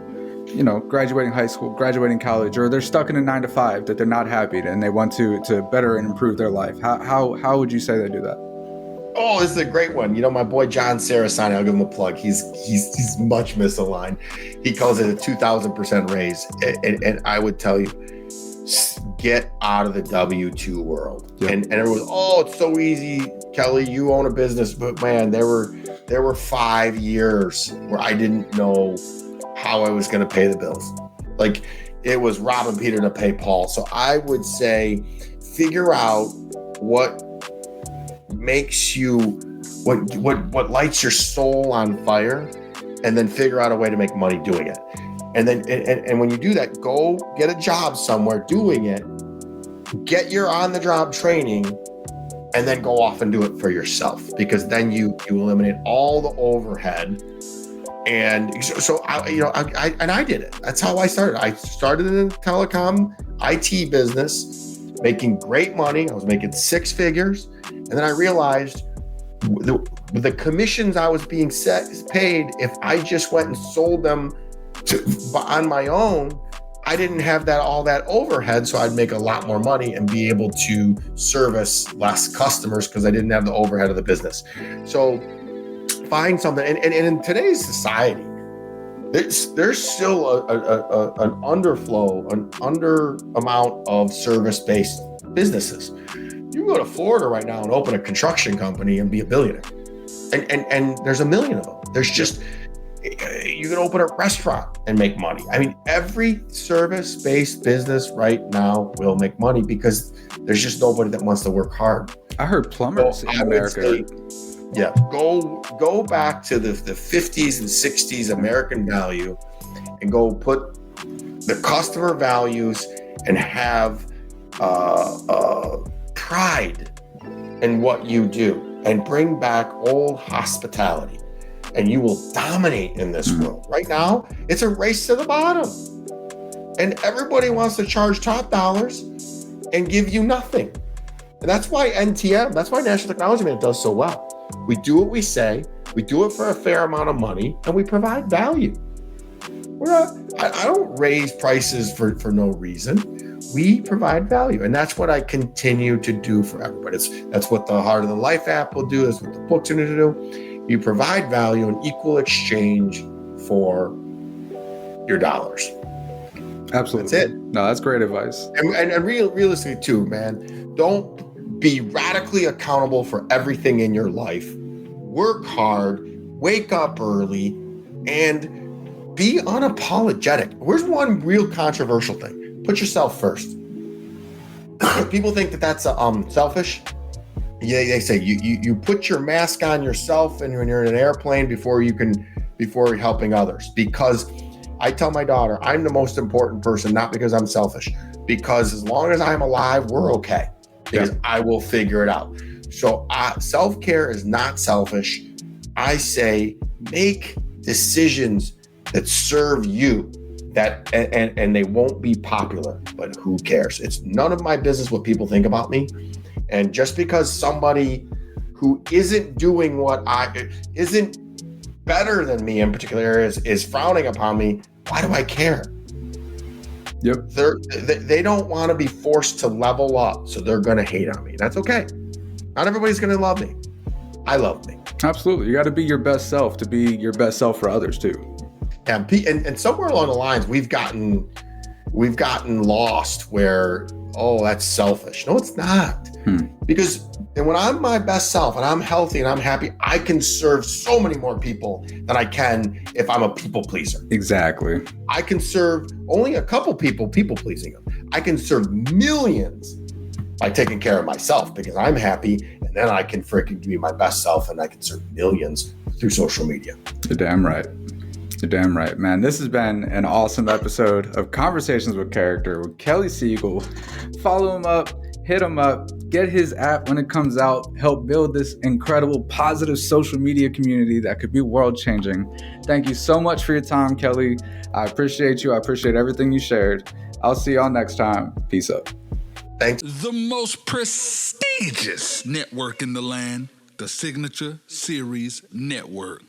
graduating high school, graduating college, or they're stuck in a 9-to-5 that they're not happy and they want to better and improve their life? How would you say they do that? Oh, this is a great one. My boy John Sarasani, I'll give him a plug. He's much misaligned. He calls it a 2,000% raise. And I would tell you, get out of the W-2 world. Yeah. And everyone was, it's so easy, Kelly, you own a business. But man, there were 5 years where I didn't know how I was going to pay the bills. Like, it was robbing Peter to pay Paul. So I would say, figure out what makes you, what lights your soul on fire, and then figure out a way to make money doing it. And then, and when you do that, go get a job somewhere doing it, get your on-the-job training, and then go off and do it for yourself, because then you eliminate all the overhead. And so I did it. That's how I started. I started in the telecom IT business, making great money. I was making 6 figures. And then I realized the commissions I was being paid, if I just went and sold them on my own, I didn't have all that overhead. So I'd make a lot more money and be able to service less customers because I didn't have the overhead of the business. So find something. And in today's society, there's still an underflow, an under amount of service-based businesses. You can go to Florida right now and open a construction company and be a billionaire. And there's a million of them. There's just, you can open a restaurant and make money. I mean, every service-based business right now will make money because there's just nobody that wants to work hard. I heard plumbers in America. Go back to the 50s and 60s American value and go put the customer values and have pride in what you do, and bring back old hospitality, and you will dominate in this world. Right now, it's a race to the bottom, and everybody wants to charge top dollars and give you nothing. And that's why NTM, that's why National Technology Man does so well. We do what we say, we do it for a fair amount of money, and we provide value. I don't raise prices for no reason. We provide value, and that's what I continue to do for everybody. That's what the Heart of the Life app will do. That's what the book's going to do. You provide value in equal exchange for your dollars. Absolutely. That's it. No, that's great advice. And realistically too, man, don't be radically accountable for everything in your life. Work hard, wake up early, and be unapologetic. Here's one real controversial thing. Put yourself first. People think that that's selfish. Yeah, they say you put your mask on yourself and when you're in an airplane before you're helping others. Because I tell my daughter, I'm the most important person, not because I'm selfish, because as long as I'm alive, we're okay. Because I will figure it out. So self-care is not selfish. I say make decisions that serve you, that and they won't be popular, but who cares? It's none of my business what people think about me. And just because somebody who isn't doing isn't better than me in particular areas is frowning upon me, why do I care? Yep. They don't want to be forced to level up, so they're going to hate on me. That's okay. Not everybody's going to love me. I love me. Absolutely. You got to be your best self to be your best self for others too. And somewhere along the lines, we've gotten lost where, oh, that's selfish. No, it's not. Because when I'm my best self and I'm healthy and I'm happy, I can serve so many more people than I can if I'm a people pleaser. Exactly. I can serve only a couple people pleasing them. I can serve millions by taking care of myself because I'm happy, and then I can freaking be my best self and I can serve millions through social media. You're damn right. You're damn right, man. This has been an awesome episode of Conversations with Character with Kelly Siegel. Follow him up, hit him up, get his app when it comes out, help build this incredible positive social media community that could be world changing. Thank you so much for your time, Kelly. I appreciate you. I appreciate everything you shared. I'll see y'all next time. Peace out. Thanks. The most prestigious network in the land, the Signature Series Network.